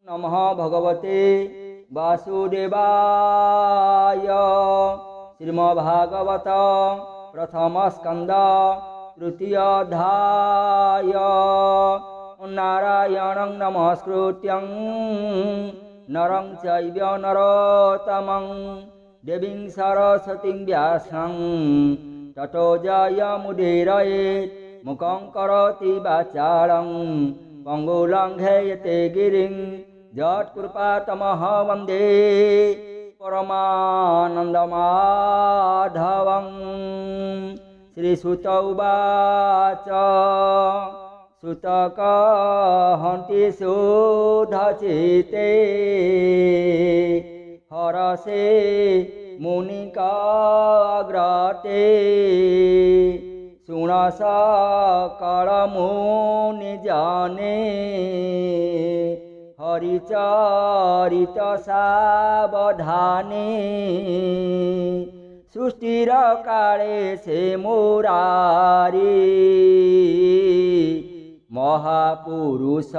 नमः भगवते वासुदेवाय। श्रीमद्भागवत प्रथम स्कंद तृतीय अध्याय। नारायणं नमस्कृत्यं नरं चैव नरोत्तमं देवीं सरस्वतीं व्यासं ततो जयमुदीरयेत्। मुखं करोति वाचालं पंगुलंघयते गिरिं यत्कृपातमः वन्दे परमानन्दमाधवं। श्रीसुत उवाच सुतकहन्ति शुद्धचित्ते हरसे मुनिकाग्रते। शुण सकल मुनि जाने हरिचरित सावधाने। सृष्टिर काले से मुरारी महापुरुष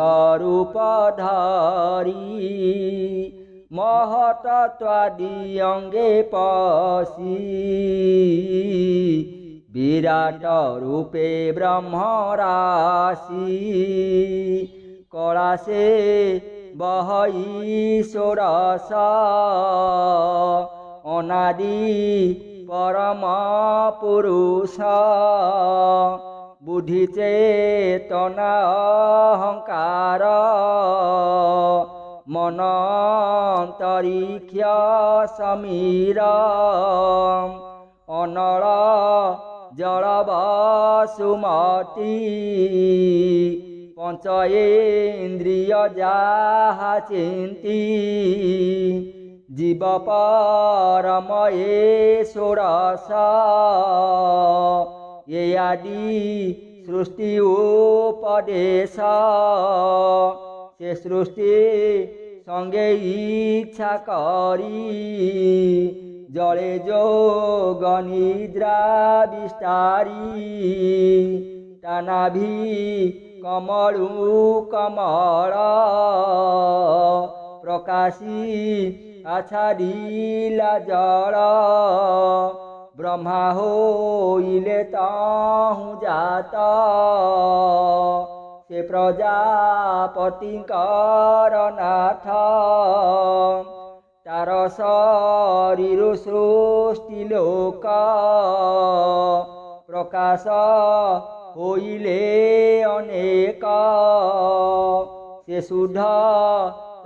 रूप धारी। महतत्वादि अंगे पसी विराट रूपे ब्रह्म राशि। कला से बहई षोडश अनादि परम पुरुष। बुद्धि चेतना अहंकार मन अंतरिक्ष समीर। अनल जल वसुमती पंच इंद्रिय जाहा चिंती। जीव परम ये षोडश ये आदि सृष्टि उपदेश। से सृष्टि संगे इच्छा करी जले जोग निद्रा विस्तारी। तानाभि कमलु कमल प्रकाशी आछादिला जल। ब्रह्मा होइले ताहु जाता से प्रजापतिंकर नाथ। तार शरीर सृष्टि लोक प्रकाश होइले अनेक। से शुद्ध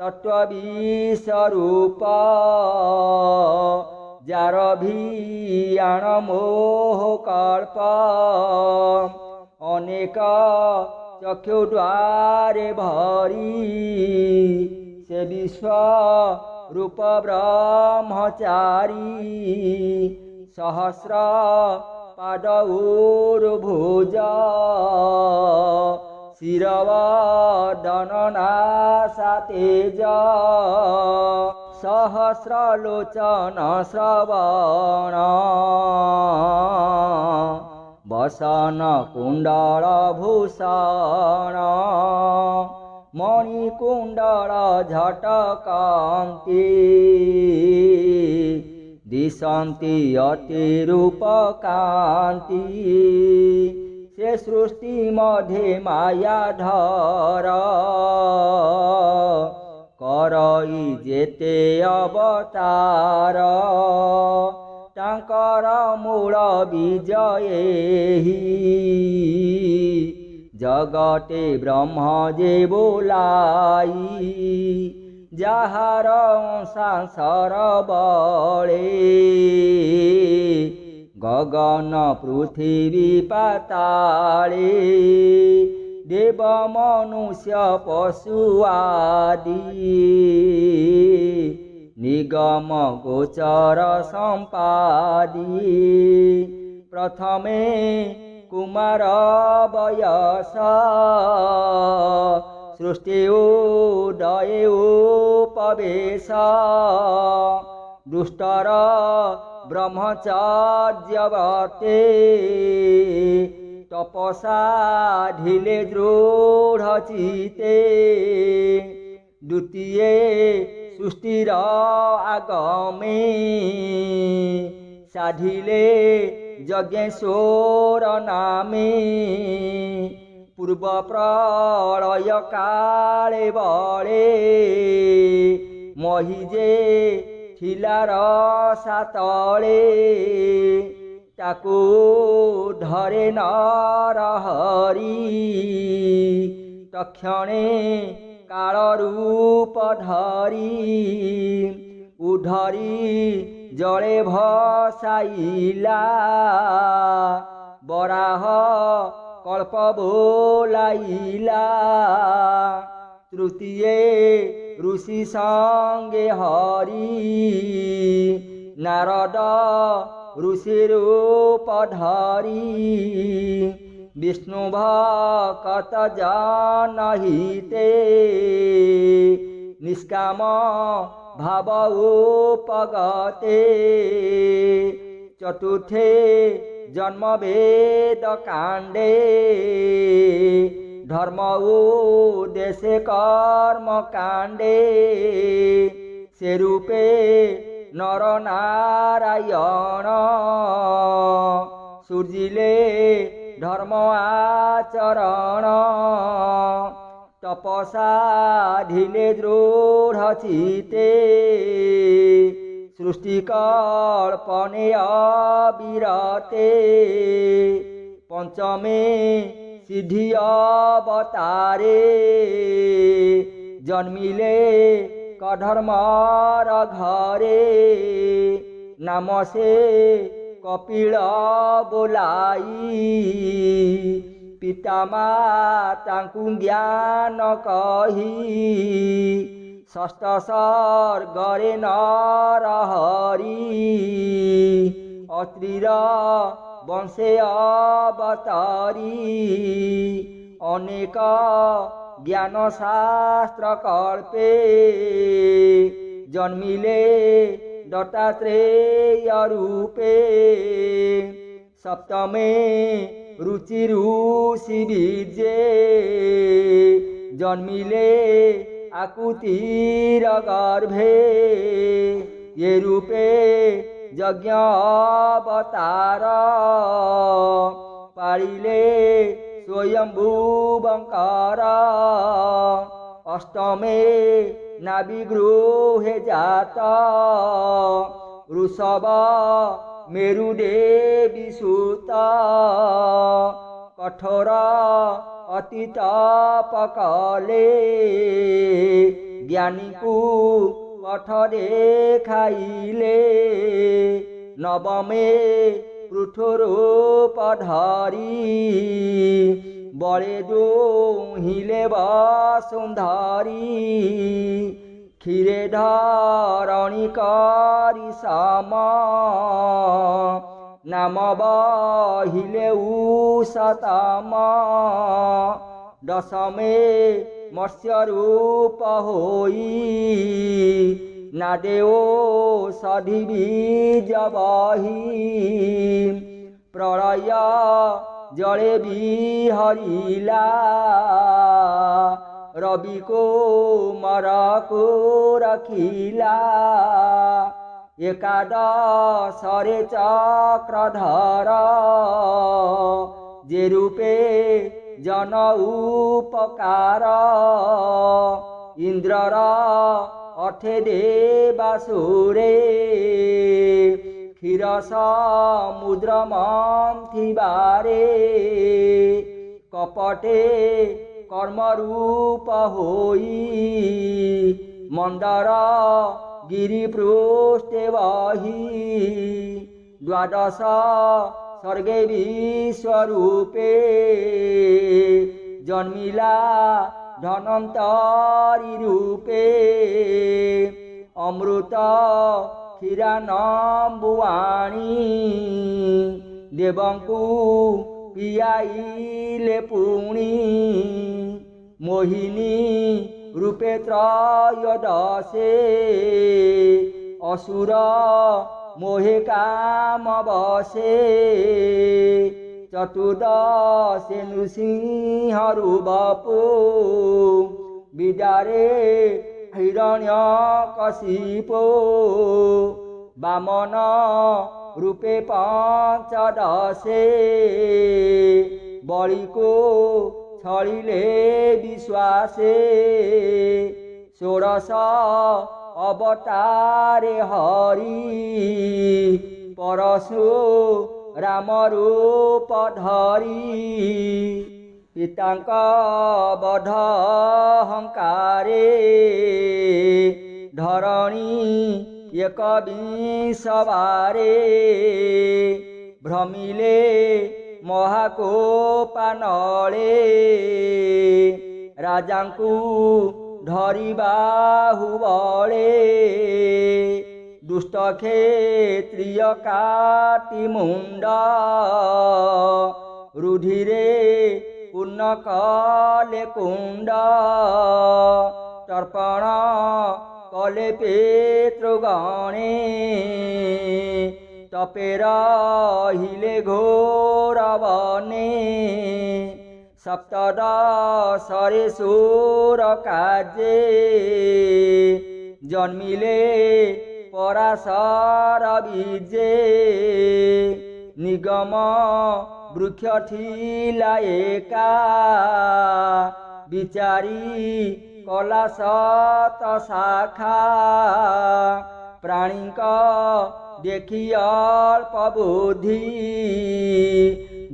तत्त्वविस्वरूप जार भियाण मोह कल्प। अनेक चक्षु द्वारे भरी से विश्व रूप ब्रह्मचारी। सहस्र पाद ऊर्भुज शिरवदन नासा तेज। सहस्र लोचन श्रवण वसन कुंडल भूषण। मणिकुंडल झटकांति दिशन्ति अतिरूपकांति। से सृष्टि मध्ये मायाधर करई जेते अवतार। तांकर मूल विजयेहि जगते ब्रह्म जे बोलाई। जाहार संसार बळे गगन पृथ्वी पाताले। देव मनुष्य पशु आदि निगम गोचर संपादी। प्रथमे कुमार वयस सृष्टि उदय उपवेश। दुष्टर ब्रह्मचर्यवर्ते तपसा ढिले दृढ़ चिते। द्वितीय सृष्टिर आगमे साधिले यज्ञेश्वर नामे पूर्व प्रलय काले बळे महिजे थिलार सातळे ताकू धरे नरहरी तक्षणे काल रूप धरी उधरी जले भसाइला बराह कल्प बोलाइला तृतीय ऋषि संगे हरि नारद ऋषि रूप धरी विष्णु भक्त जनहिते निष्काम भाव उपगते चतुर्थे जन्म वेद कांडे धर्म उद्देश कर्म कांडे से रूपे नर नारायण सूर्जिले धर्म आचरण तपसा ढिले दृढ़ चिते सृष्टि कल्पने अविरते पंचमे सिद्धि अवतारे जन्मिले कधर्मर घरे नाम से कपिल बोलाई पिता माताଙ୍କୁ ज्ञान कही षष्ठ सर्गरे नरहरि अत्रिर वंशे अवतारी अनेक ज्ञान शास्त्र कल्पे जन्मिले दत्तात्रेय रूपे सप्तमे रुचि ऋषि बीजे जन्मिले आकुतिर गर्भे ये रूपे यज्ञ अवतार पालिले स्वयंभुवंकर अष्टमे नाभिगृहे जात ऋषभ मेरुदेवी सुत कठोर अति तपकले ज्ञानी को पथ देखाइले नवमे पृथुरूप धरी बड़े दुहिले वसुंधरी क्षीरे धरणी करी सम नाम बहिले उषतम दशमे मत्स्य रूप होई नादेओ सधि बीज बही प्रलय जले बिहरिला रवि को मर को रखिला एकादशरे चक्रधर जे रूपे जन उपकार इंद्रर अर्थे देवासुरे क्षीर समुद्र मंथिबारे कपटे कर्म रूप होई मंदर गिरि पृष्ठे बही द्वादश सर्गे विश्वरूपे जन्मिला धनंतरी रूपे अमृत क्षीरानंबुवाणी देवंकु पियाइले पुणी मोहिनी रूपे त्रयोदशे असुर मोहे काम बसे चतुर्दशे नृसिंह रूपो विदारे हिरण्यकशिपो बामन रूपे पंचदशे बलिको छलिले विश्वासे षोडश अवतारे हरि परशु राम रूप धरी पितांक बध हंकारे धरणी एक विंशवारे भ्रमिले महाकोपानले राजांकु धरी बाहुबले दुष्ट क्षेत्रीय काटी मुंड रुधिरे पूर्ण कले कुंड तर्पण कले पितृगणे तपेर हिले घोर बने सप्तदशरे सुर काजे जन्मिले पराशर बीजे निगम वृक्ष थिला एका विचारी कला सत शाखा प्राणी देखी अल्प बुद्धि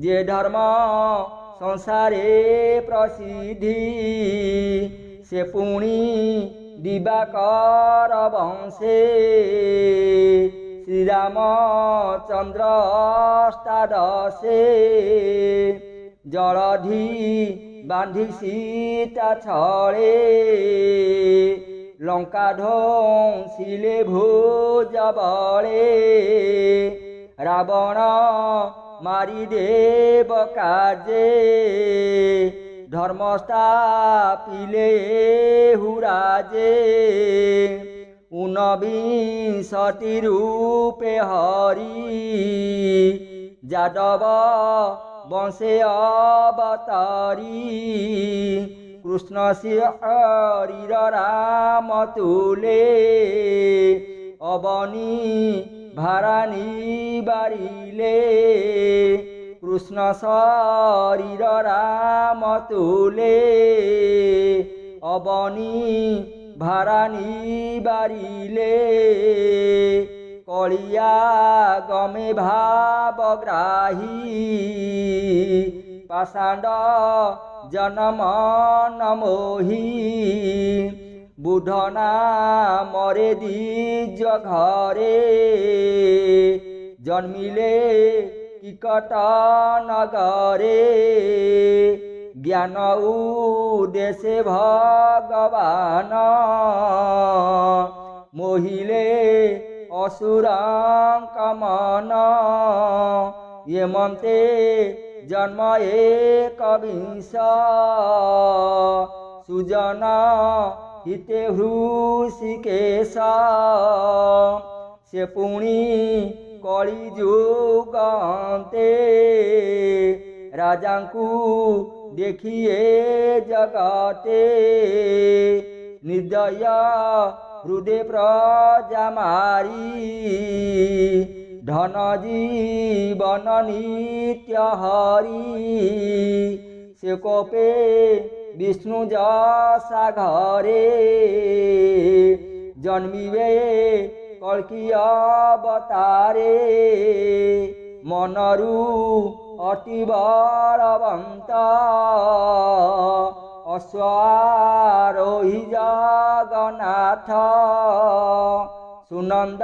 जे धर्म संसारे प्रसिद्धि से पुणी दिवाकर वंशे श्रीरामचंद्र अष्टादशे जलधि बांधी सीता छळे लंका ध्वंसिले भोज बळे रावण मारी देव काजे धर्म स्थापिले हुराजे ऊनविंशति रूपे हरि जादव वंशे अवतारी कृष्ण शरीर राम तुले अवनी भारानी बारिले कृष्ण शरीर राम तुले अवनी भारानी बारिले कलिया गमे भावग्राही पाषाण्ड जन्म नमोही बुधना मरे द्विज घरे जन्मिले किकट नगरे ज्ञान उद्देश्य भगवान मोहिले असुरांक मन ये ममते जन्म एक विंश सुजन हिते हृषिकेश से पुणी कली जुगंते राजांकु देखिए जगते निर्दय हृदय प्रजा मारी धन जीवन नित्य हरि से कोपे विष्णु जसा घरे जन्मिवे कल्कि अवतारे मनरु अति बलवंत अश्वारोही जगन्नाथ सुनंद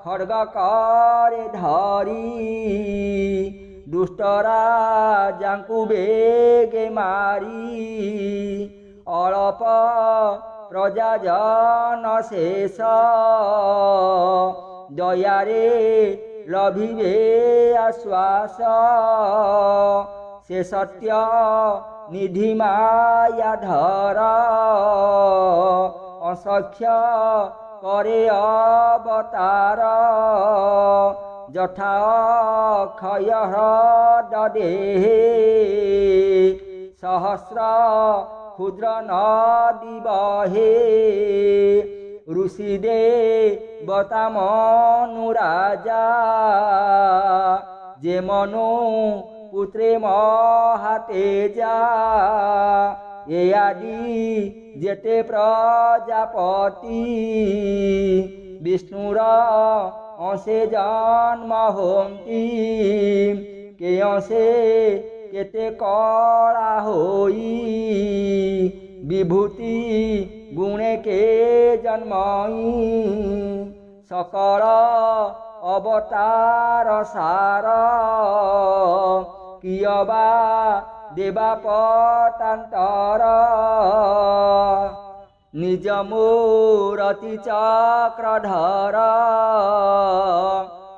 खड्ग करे धरी दुष्ट राजांकु बेगे मारी अल्प प्रजा जन शेष दयारे लभिबे आश्वास से सत्य निधि मायाधर असख्य करे अवतार जथा क्षय ह्रद देहे सहस्र ক্ষুদ্র নদী বহে ঋষি দেবতা মনুরাজা যে মনু পুত্রে মহাতেজা এ আদি যেতে প্রজাপতি বিষ্ণুর অংশে জন্ম হন্তি কে অংশে কেতে কলা হই বিভূতি গুণে কে জন্মই সকল অবতার সার কিয়বা দেবা পটান্তর নিজ মূরতি চক্রধর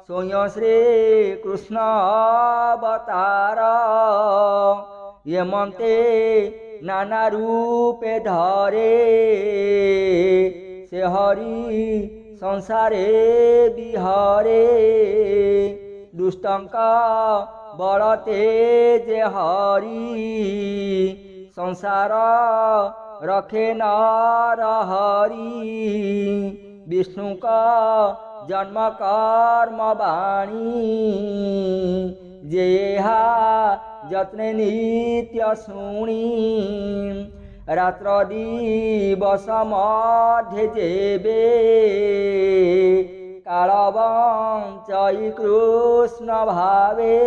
স্বয়ং শ্রীকৃষ্ণ অবতার এমন্তে নানা রূপে ধরে সে হরি সংসারে বিহরে দুষ্টঙ্ক বলতে যে হরি সংসার रखे नार हरि विष्णु का जन्म कर्म वाणी जेहा जत्न नित्य शुणी रात्र दिवस मध्य जेबे कालवंचई कृष्ण भावे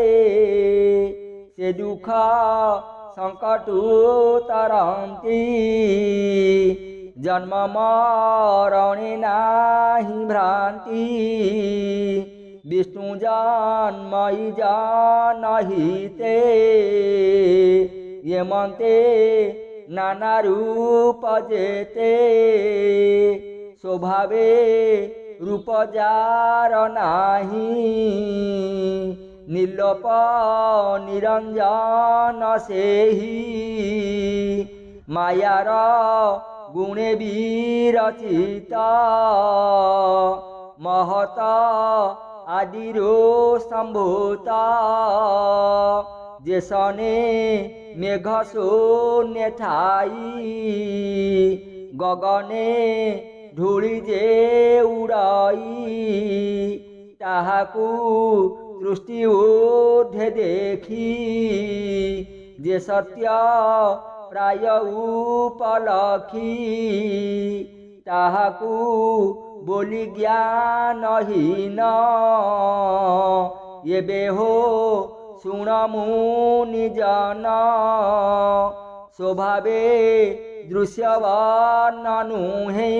से दुख संकटु तरंती जन्म मरणे नाही भ्रांति विष्णु जन्मई जानहिते ये मनते नाना रूप जेते स्वभावे रूप जार नाही निर्लोप निरंजन सेहि मायार गुणे विरचित महत आदिरो संभूत जेसने मेघ शून्य ठाई गगने धूली जे उड़ाई ताहाकू दृष्टि ऊर्ध्वे देखी जे सत्य प्राय उपलखी ताहाकू बोली ज्ञानहीन ये बेहो शुण मुनि जन स्वभावे दृश्यवान नुहे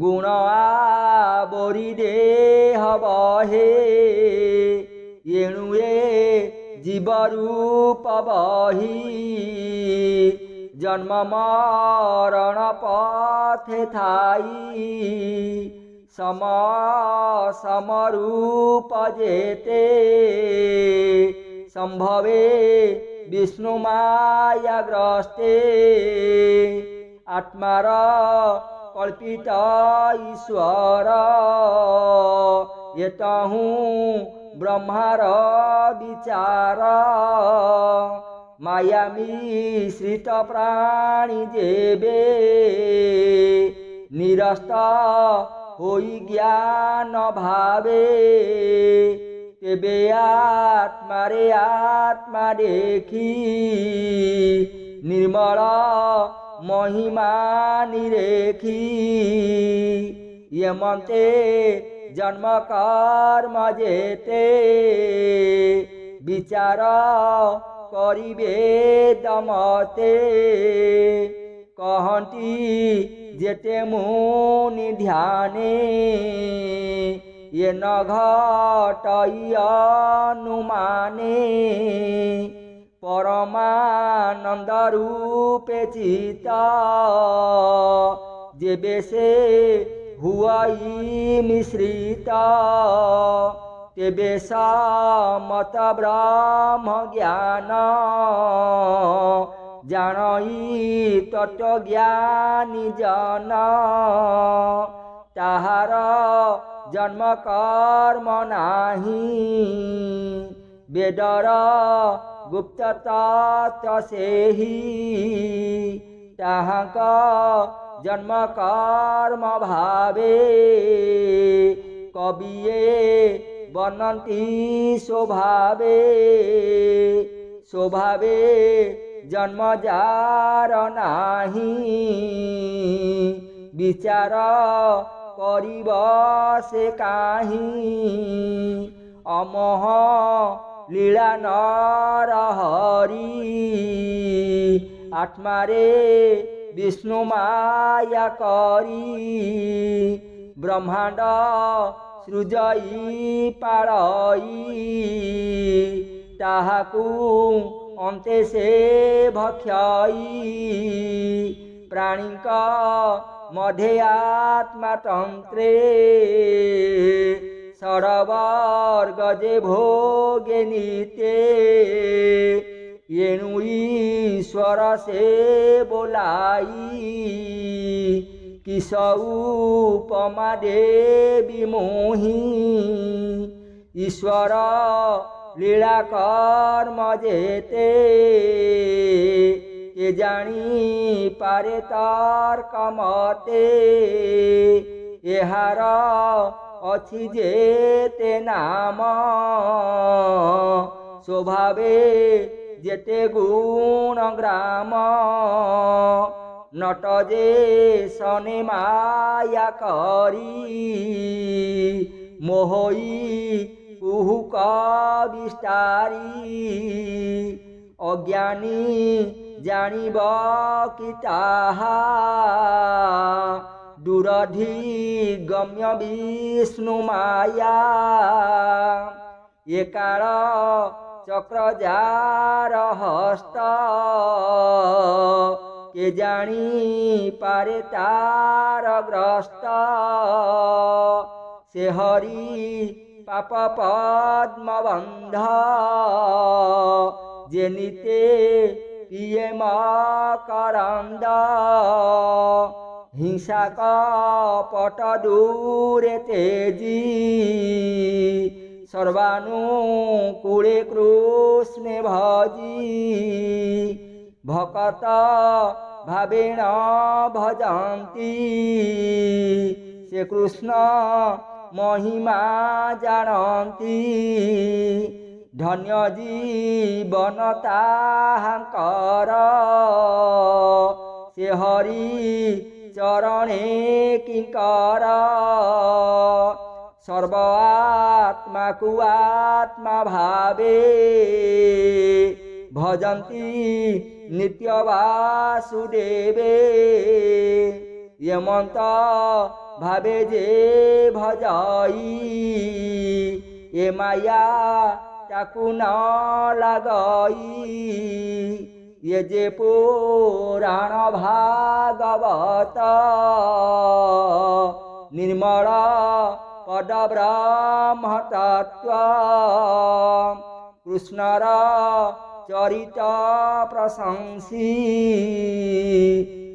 गुण आवरी देह बहे एणुए जीव रूप बही जन्म मरण पथे थाई सम समरूप जेते संभवे विष्णु माया ग्रस्ते आत्मार कल्पित ईश्वर येतहु ब्रह्मार विचार माया मिश्रित प्राणी जेबे निरस्त होई ज्ञान भावे तेबे आत्मारे आत्मा देखी निर्मल महिमा निरेखी यमन्ते जन्म कर्म जेते विचार करिबे दमते कहन्ति जेते मुनि ध्याने ये न घटई अनुमाने परमानंद रूपे चिता जेबे से हुआई मिश्रिता तेबे समत ब्रह्म ज्ञान जानई तत्व ज्ञानी जन ताहार जन्म कर्म नाही वेदर गुप्त तत्व से ही ताहाक जन्म कर्म भावे कविये वर्णन्ति स्वभावे स्वभावे जन्म जार नाही विचार करिब से काहीं अमोह लीला नरहरि आत्मारे विष्णु माया करी ब्रह्मांड सृजई पारई ताहाकू अंते से भक्षई प्राणिक मध्य आत्मा तंत्रे षड्वर्ग जे भोगे नित्य येनु ईश्वर से बोलाई किस उपमा देवी मोही ईश्वर लीला कर्म जेते के जानी पारे तर्क मते एहार अछि जेते नाम स्वभावे जेते गुण ग्राम नट जे सने माया करी मोहई कुहुक विस्तारी अज्ञानी जानिब कि ताहा दूरधि गम्य विष्णु माया ये काल चक्र जार हस्त के जानी पारे तार ग्रस्त से हरि पाप पद्म बंध जेनिते पिए मकरंद हिंसा कपट दूरे तेजी सर्वानुकूले कृष्णे भजी भक्त भावेन भजन्ति से कृष्ण महिमा जानती धन्य जीवन ताहांकर से हरि चरणे किंकर सर्व आत्मा को आत्मा भावे भजन्ति नित्य वासुदेवे ये मंत्र भावे जे भजाई ये माया ताकू न लगई ये जे पुराण भागवत निर्मल पद ब्रह्म तत्व कृष्णर चरित प्रशंसी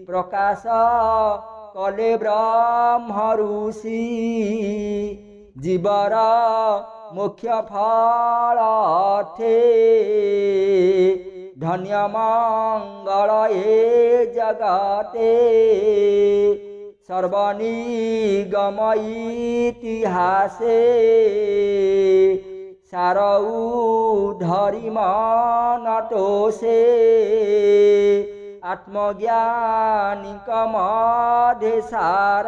प्रकाश कले ब्रह्म ऋषि जीवर मुख्य फल थे धन्य मंगल ये जगते सर्वनिगम इतिहासे सारऊ धरी मन तोषे आत्मज्ञानिक मध्य सार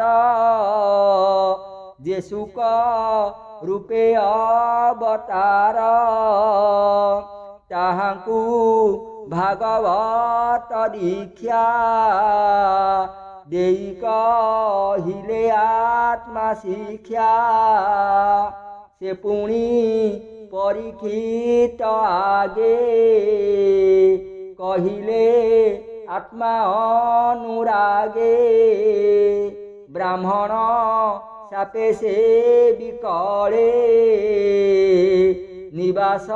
जे सुख रूपे अवतार ताहाकू भागवत दीक्षा देई कहिले आत्मा शिक्षा से पुणी परीक्षित आगे कहिले आत्मा अनुरागे ब्राह्मण सापे से विकले निवास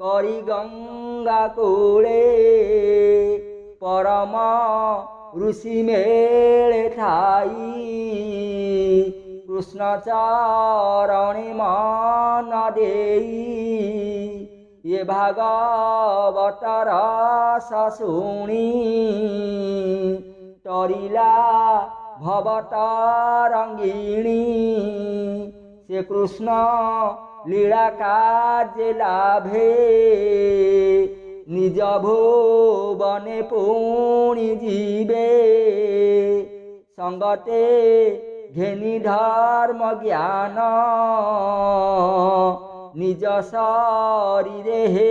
करी गंगा कूले परम ऋषि मेले ठाई कृष्ण चरणे मन देई ये भागवतर शुणी तरिला भवतरंगिणी से कृष्ण लीला कार्य लाभे निज भुवने पुणी जीवे संगते घेनी धर्म ज्ञान निज शरीरे हे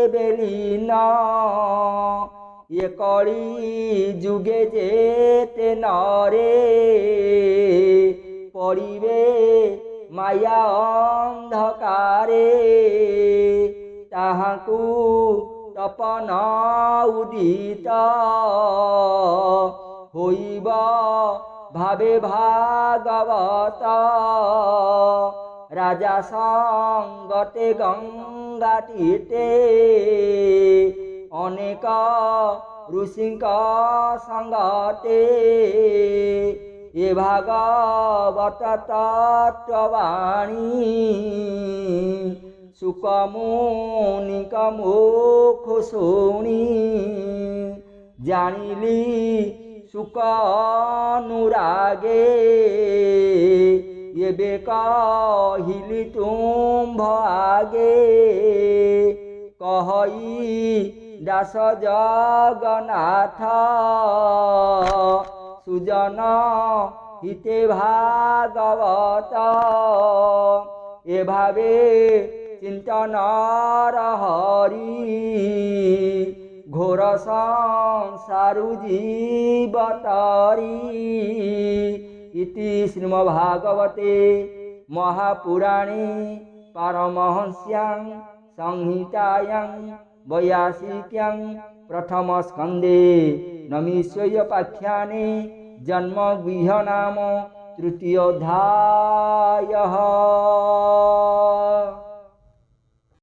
बेलीन ये कली जुगे जेते नरे पड़िबे माया अंधकारे ताहाकू तपन उदित होइब भावे भागवत राजा संगते गंगा तीर्थे अनेक ऋषिंक संगते ये भागवत तत्ववाणी सुकमुनिक मुख शुणी जानिली सुख अनुरागे ये बेकहिली तुम्भ आगे कहई दास जगन्नाथ सुजन हिते भागवत ए भावे चिंतन हरि घोर संसारु जीवतरी इति श्रीमद्भागवते महापुराणे पारमहंस्यां संहितायां 82 प्रथम स्कंदे नमीश्वरपाख्याने जन्म गृह नाम तृतीयोऽध्यायः।